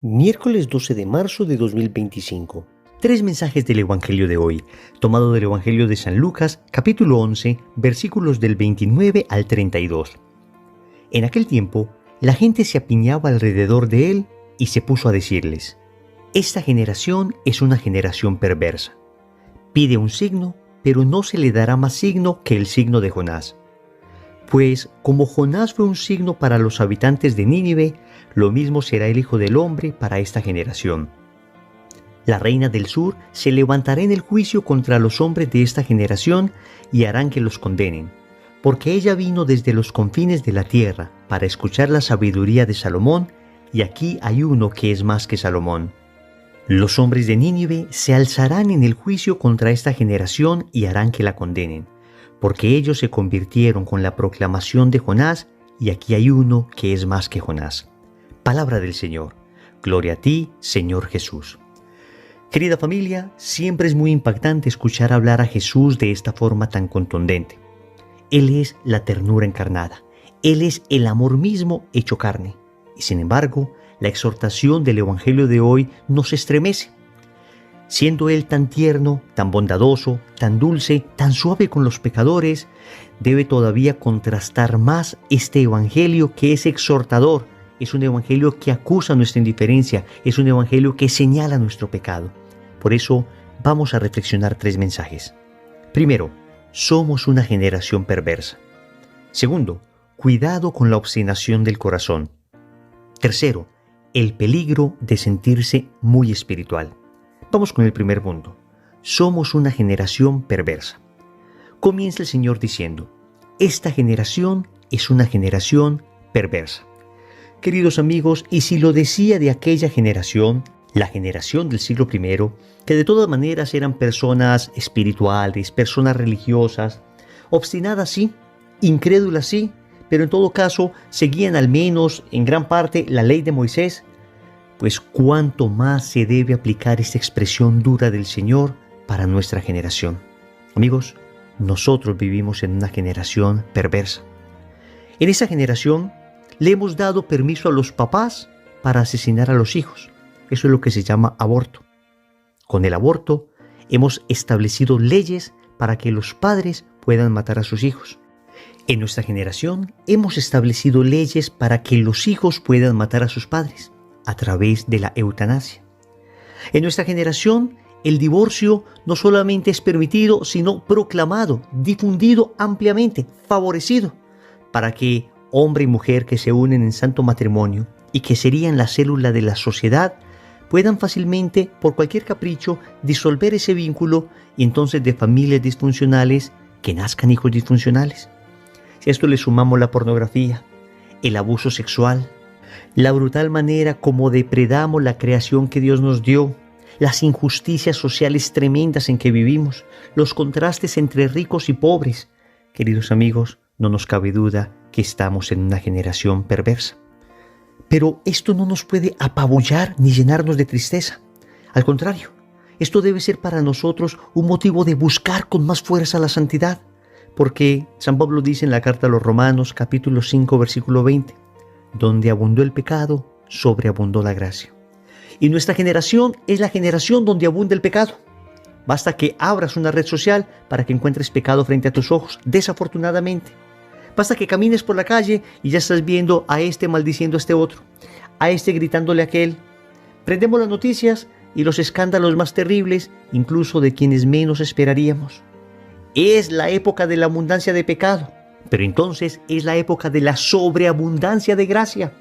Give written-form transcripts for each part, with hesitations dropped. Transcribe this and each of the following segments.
Miércoles 12 de marzo de 2025. Tres mensajes del Evangelio de hoy, tomado del Evangelio de San Lucas, capítulo 11, versículos del 29 al 32. En aquel tiempo, la gente se apiñaba alrededor de él y se puso a decirles: Esta generación es una generación perversa. Pide un signo, pero no se le dará más signo que el signo de Jonás. Pues como Jonás fue un signo para los habitantes de Nínive, lo mismo será el Hijo del Hombre para esta generación. La reina del sur se levantará en el juicio contra los hombres de esta generación y harán que los condenen, porque ella vino desde los confines de la tierra para escuchar la sabiduría de Salomón, y aquí hay uno que es más que Salomón. Los hombres de Nínive se alzarán en el juicio contra esta generación y harán que la condenen, porque ellos se convirtieron con la proclamación de Jonás, y aquí hay uno que es más que Jonás. Palabra del Señor. Gloria a ti, Señor Jesús. Querida familia, siempre es muy impactante escuchar hablar a Jesús de esta forma tan contundente. Él es la ternura encarnada. Él es el amor mismo hecho carne. Y sin embargo, la exhortación del Evangelio de hoy nos estremece. Siendo Él tan tierno, tan bondadoso, tan dulce, tan suave con los pecadores, debe todavía contrastar más este Evangelio que es exhortador. Es un evangelio que acusa nuestra indiferencia, es un evangelio que señala nuestro pecado. Por eso vamos a reflexionar tres mensajes. Primero, somos una generación perversa. Segundo, cuidado con la obstinación del corazón. Tercero, el peligro de sentirse muy espiritual. Vamos con el primer punto. Somos una generación perversa. Comienza el Señor diciendo: esta generación es una generación perversa. Queridos amigos, y si lo decía de aquella generación, la generación del siglo I, que de todas maneras eran personas espirituales, personas religiosas, obstinadas sí, incrédulas sí, pero en todo caso seguían al menos en gran parte la ley de Moisés, pues cuánto más se debe aplicar esta expresión dura del Señor para nuestra generación. Amigos, nosotros vivimos en una generación perversa. En esa generación le hemos dado permiso a los papás para asesinar a los hijos. Eso es lo que se llama aborto. Con el aborto hemos establecido leyes para que los padres puedan matar a sus hijos. En nuestra generación hemos establecido leyes para que los hijos puedan matar a sus padres a través de la eutanasia. En nuestra generación el divorcio no solamente es permitido, sino proclamado, difundido ampliamente, favorecido, para que hombre y mujer que se unen en santo matrimonio y que serían la célula de la sociedad, puedan fácilmente, por cualquier capricho, disolver ese vínculo y entonces de familias disfuncionales que nazcan hijos disfuncionales. Si a esto le sumamos la pornografía, el abuso sexual, la brutal manera como depredamos la creación que Dios nos dio, las injusticias sociales tremendas en que vivimos, los contrastes entre ricos y pobres, queridos amigos, no nos cabe duda que estamos en una generación perversa. Pero esto no nos puede apabullar ni llenarnos de tristeza. Al contrario, esto debe ser para nosotros un motivo de buscar con más fuerza la santidad, porque San Pablo dice en la carta a los Romanos, capítulo 5, versículo 20, donde abundó el pecado, sobreabundó la gracia. Y nuestra generación es la generación donde abunda el pecado. Basta que abras una red social para que encuentres pecado frente a tus ojos, desafortunadamente. Basta que camines por la calle y ya estás viendo a este maldiciendo a este otro, a este gritándole a aquel. Prendemos las noticias y los escándalos más terribles, incluso de quienes menos esperaríamos. Es la época de la abundancia de pecado, pero entonces es la época de la sobreabundancia de gracia.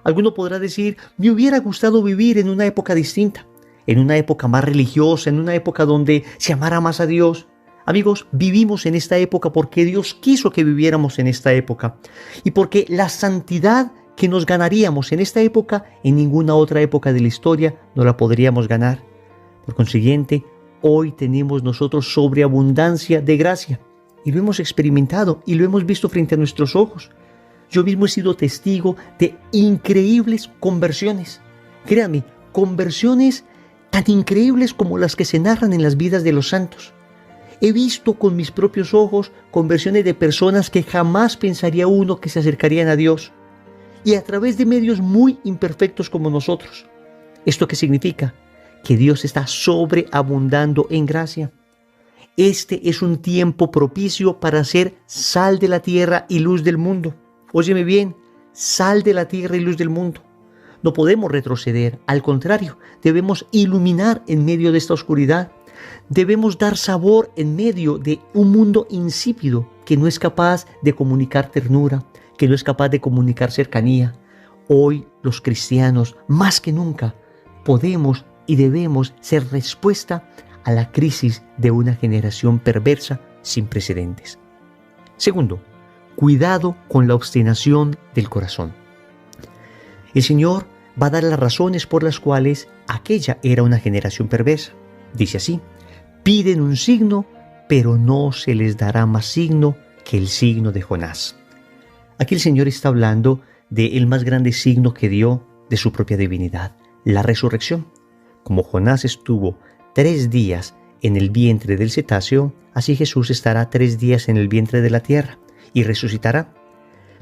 Alguno podrá decir: me hubiera gustado vivir en una época distinta, en una época más religiosa, en una época donde se amara más a Dios. Amigos, vivimos en esta época porque Dios quiso que viviéramos en esta época y porque la santidad que nos ganaríamos en esta época, en ninguna otra época de la historia no la podríamos ganar. Por consiguiente, hoy tenemos nosotros sobreabundancia de gracia y lo hemos experimentado y lo hemos visto frente a nuestros ojos. Yo mismo he sido testigo de increíbles conversiones. Créanme, conversiones tan increíbles como las que se narran en las vidas de los santos. He visto con mis propios ojos conversiones de personas que jamás pensaría uno que se acercarían a Dios, y a través de medios muy imperfectos como nosotros. ¿Esto qué significa? Que Dios está sobreabundando en gracia. Este es un tiempo propicio para ser sal de la tierra y luz del mundo. Óyeme bien, sal de la tierra y luz del mundo. No podemos retroceder, al contrario, debemos iluminar en medio de esta oscuridad. Debemos dar sabor en medio de un mundo insípido que no es capaz de comunicar ternura, que no es capaz de comunicar cercanía. Hoy los cristianos, más que nunca, podemos y debemos ser respuesta a la crisis de una generación perversa sin precedentes. Segundo, cuidado con la obstinación del corazón. El Señor va a dar las razones por las cuales aquella era una generación perversa. Dice así: piden un signo, pero no se les dará más signo que el signo de Jonás. Aquí el Señor está hablando del más grande signo que dio de su propia divinidad, la resurrección. Como Jonás estuvo 3 días en el vientre del cetáceo, así Jesús estará 3 días en el vientre de la tierra y resucitará.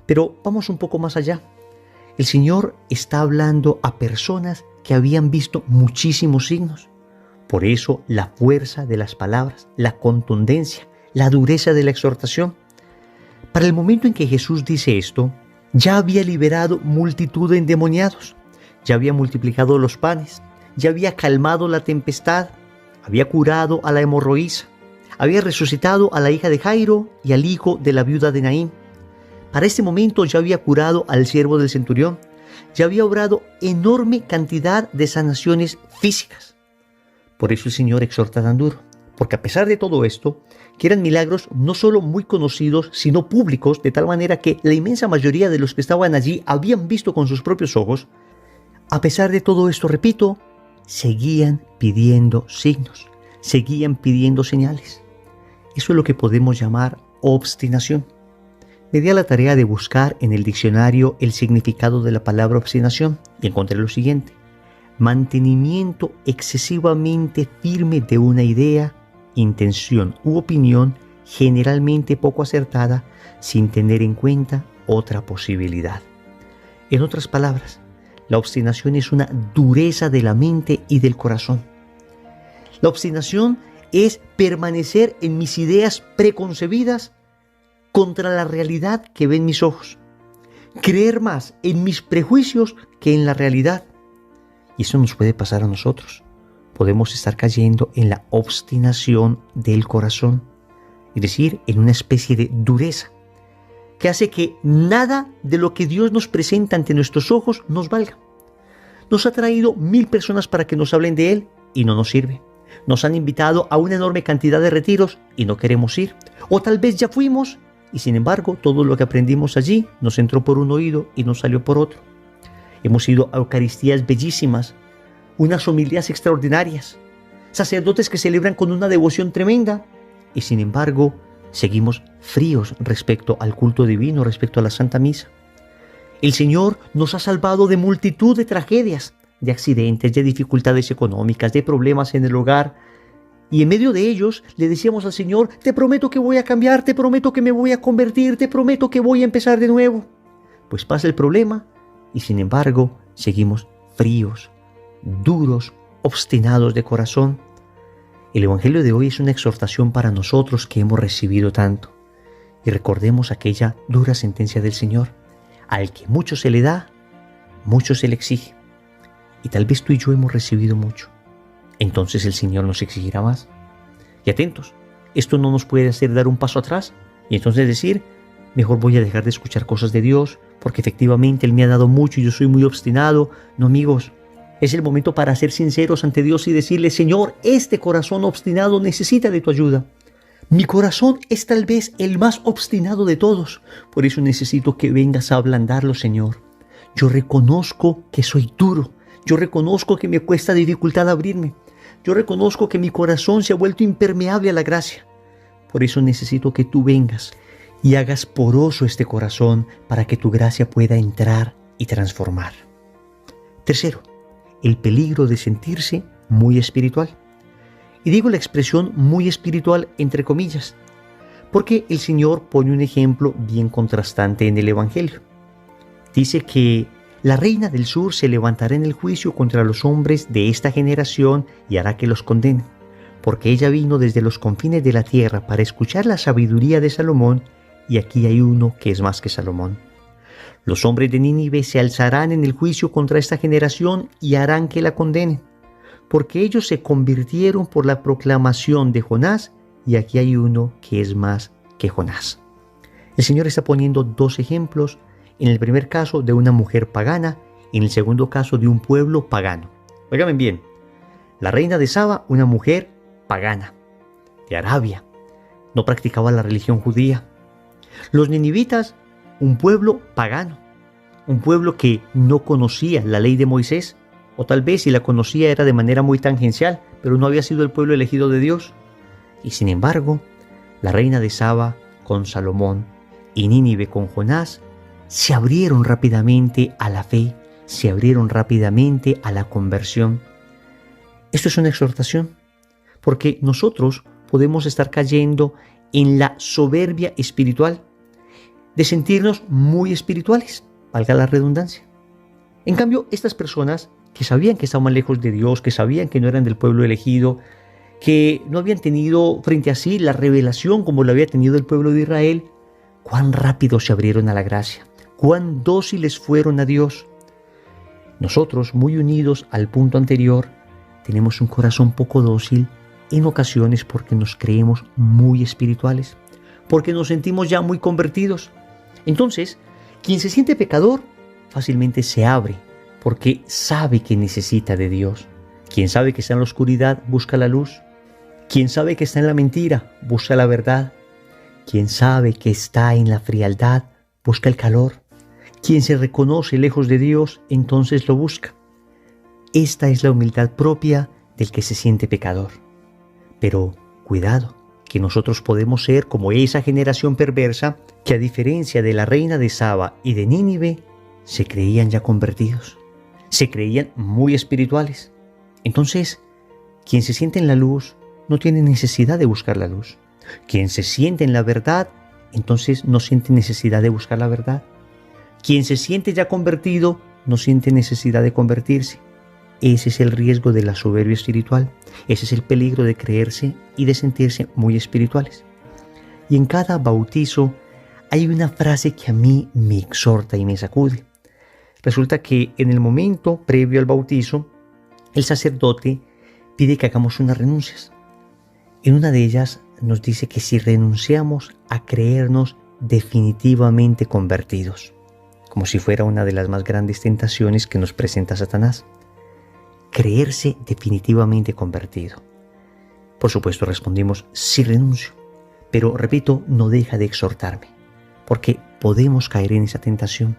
Pero vamos un poco más allá. El Señor está hablando a personas que habían visto muchísimos signos. Por eso la fuerza de las palabras, la contundencia, la dureza de la exhortación. Para el momento en que Jesús dice esto, ya había liberado multitud de endemoniados, ya había multiplicado los panes, ya había calmado la tempestad, había curado a la hemorroísa, había resucitado a la hija de Jairo y al hijo de la viuda de Naín. Para este momento ya había curado al siervo del centurión, ya había obrado enorme cantidad de sanaciones físicas. Por eso el Señor exhorta tan duro, porque a pesar de todo esto, que eran milagros no solo muy conocidos, sino públicos, de tal manera que la inmensa mayoría de los que estaban allí habían visto con sus propios ojos, a pesar de todo esto, repito, seguían pidiendo signos, seguían pidiendo señales. Eso es lo que podemos llamar obstinación. Me di a la tarea de buscar en el diccionario el significado de la palabra obstinación y encontré lo siguiente: mantenimiento excesivamente firme de una idea, intención u opinión generalmente poco acertada sin tener en cuenta otra posibilidad. En otras palabras, la obstinación es una dureza de la mente y del corazón. La obstinación es permanecer en mis ideas preconcebidas contra la realidad que ven mis ojos. Creer más en mis prejuicios que en la realidad. Y eso nos puede pasar a nosotros. Podemos estar cayendo en la obstinación del corazón, es decir, en una especie de dureza que hace que nada de lo que Dios nos presenta ante nuestros ojos nos valga. Nos ha traído 1000 personas para que nos hablen de Él y no nos sirve. Nos han invitado a una enorme cantidad de retiros y no queremos ir. O tal vez ya fuimos y sin embargo todo lo que aprendimos allí nos entró por un oído y nos salió por otro. Hemos ido a Eucaristías bellísimas, unas homilías extraordinarias, sacerdotes que celebran con una devoción tremenda y sin embargo seguimos fríos respecto al culto divino, respecto a la Santa Misa. El Señor nos ha salvado de multitud de tragedias, de accidentes, de dificultades económicas, de problemas en el hogar. Y en medio de ellos le decíamos al Señor: te prometo que voy a cambiar, te prometo que me voy a convertir, te prometo que voy a empezar de nuevo. Pues pasa el problema y sin embargo seguimos fríos, duros, obstinados de corazón. El Evangelio de hoy es una exhortación para nosotros que hemos recibido tanto. Y recordemos aquella dura sentencia del Señor: al que mucho se le da, mucho se le exige. Y tal vez tú y yo hemos recibido mucho. Entonces el Señor nos exigirá más. Y atentos, esto no nos puede hacer dar un paso atrás y entonces decir: mejor voy a dejar de escuchar cosas de Dios porque efectivamente Él me ha dado mucho y yo soy muy obstinado. No, amigos, es el momento para ser sinceros ante Dios y decirle: Señor, este corazón obstinado necesita de tu ayuda. Mi corazón es tal vez el más obstinado de todos, por eso necesito que vengas a ablandarlo, Señor. Yo reconozco que soy duro, yo reconozco que me cuesta dificultad abrirme, yo reconozco que mi corazón se ha vuelto impermeable a la gracia. Por eso necesito que tú vengas y hagas poroso este corazón para que tu gracia pueda entrar y transformar. Tercero, el peligro de sentirse muy espiritual. Y digo la expresión muy espiritual entre comillas, porque el Señor pone un ejemplo bien contrastante en el Evangelio. Dice que La reina del sur se levantará en el juicio contra los hombres de esta generación y hará que los condenen, porque ella vino desde los confines de la tierra para escuchar la sabiduría de Salomón, y aquí hay uno que es más que Salomón. Los hombres de Nínive se alzarán en el juicio contra esta generación y harán que la condenen, porque ellos se convirtieron por la proclamación de Jonás, y aquí hay uno que es más que Jonás. El Señor está poniendo dos ejemplos, en el primer caso de una mujer pagana, en el segundo caso de un pueblo pagano. Óigame bien, la reina de Saba, una mujer pagana, de Arabia, no practicaba la religión judía. Los ninivitas, un pueblo pagano, un pueblo que no conocía la ley de Moisés, o tal vez si la conocía era de manera muy tangencial, pero no había sido el pueblo elegido de Dios. Y sin embargo, la reina de Saba con Salomón y Nínive con Jonás se abrieron rápidamente a la fe, se abrieron rápidamente a la conversión. Esto es una exhortación, porque nosotros podemos estar cayendo en la soberbia espiritual, de sentirnos muy espirituales, valga la redundancia. En cambio, estas personas que sabían que estaban lejos de Dios, que sabían que no eran del pueblo elegido, que no habían tenido frente a sí la revelación como lo había tenido el pueblo de Israel, cuán rápido se abrieron a la gracia, cuán dóciles fueron a Dios. Nosotros, muy unidos al punto anterior, tenemos un corazón poco dócil en ocasiones porque nos creemos muy espirituales, porque nos sentimos ya muy convertidos. Entonces, quien se siente pecador fácilmente se abre porque sabe que necesita de Dios. Quien sabe que está en la oscuridad busca la luz. Quien sabe que está en la mentira busca la verdad. Quien sabe que está en la frialdad busca el calor. Quien se reconoce lejos de Dios entonces lo busca. Esta es la humildad propia del que se siente pecador. Pero cuidado, que nosotros podemos ser como esa generación perversa que, a diferencia de la reina de Saba y de Nínive, se creían ya convertidos, se creían muy espirituales. Entonces, quien se siente en la luz no tiene necesidad de buscar la luz. Quien se siente en la verdad, entonces no siente necesidad de buscar la verdad. Quien se siente ya convertido no siente necesidad de convertirse. Ese es el riesgo de la soberbia espiritual. Ese es el peligro de creerse y de sentirse muy espirituales. Y en cada bautizo hay una frase que a mí me exhorta y me sacude. Resulta que en el momento previo al bautizo, el sacerdote pide que hagamos unas renuncias. En una de ellas nos dice que si renunciamos a creernos definitivamente convertidos, como si fuera una de las más grandes tentaciones que nos presenta Satanás. Creerse definitivamente convertido. Por supuesto respondimos, sí renuncio, pero repito, no deja de exhortarme, porque podemos caer en esa tentación,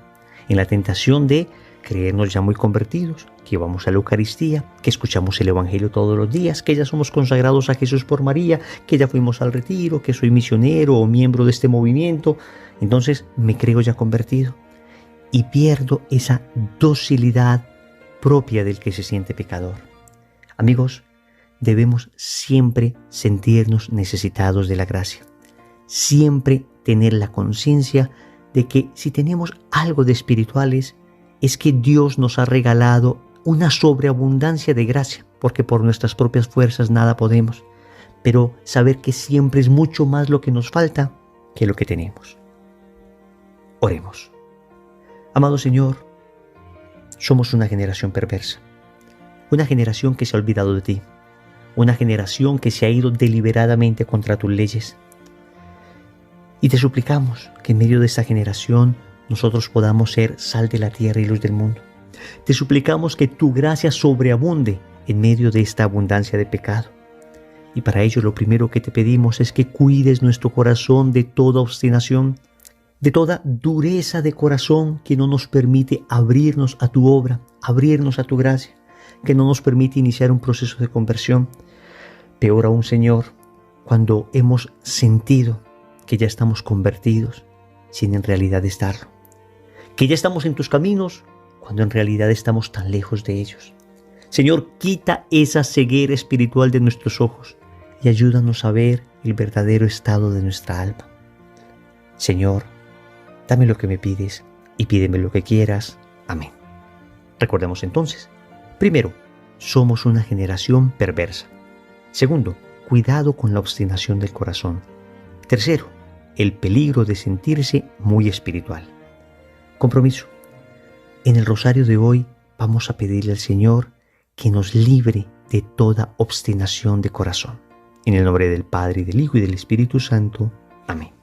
en la tentación de creernos ya muy convertidos, que vamos a la Eucaristía, que escuchamos el Evangelio todos los días, que ya somos consagrados a Jesús por María, que ya fuimos al retiro, que soy misionero o miembro de este movimiento, entonces me creo ya convertido y pierdo esa docilidad propia del que se siente pecador. Amigos, debemos siempre sentirnos necesitados de la gracia, siempre tener la conciencia de que si tenemos algo de espirituales es que Dios nos ha regalado una sobreabundancia de gracia, porque por nuestras propias fuerzas nada podemos, pero saber que siempre es mucho más lo que nos falta que lo que tenemos. Oremos. Amado Señor, somos una generación perversa, una generación que se ha olvidado de ti, una generación que se ha ido deliberadamente contra tus leyes. Y te suplicamos que en medio de esta generación nosotros podamos ser sal de la tierra y luz del mundo. Te suplicamos que tu gracia sobreabunde en medio de esta abundancia de pecado. Y para ello lo primero que te pedimos es que cuides nuestro corazón de toda obstinación, de toda dureza de corazón que no nos permite abrirnos a tu obra, abrirnos a tu gracia, que no nos permite iniciar un proceso de conversión. Peor aún, Señor, cuando hemos sentido que ya estamos convertidos sin en realidad estarlo, que ya estamos en tus caminos cuando en realidad estamos tan lejos de ellos. Señor, quita esa ceguera espiritual de nuestros ojos y ayúdanos a ver el verdadero estado de nuestra alma. Señor, dame lo que me pides y pídeme lo que quieras. Amén. Recordemos entonces. Primero, somos una generación perversa. Segundo, cuidado con la obstinación del corazón. Tercero, el peligro de sentirse muy espiritual. Compromiso. En el rosario de hoy vamos a pedirle al Señor que nos libre de toda obstinación de corazón. En el nombre del Padre, y del Hijo, y del Espíritu Santo. Amén.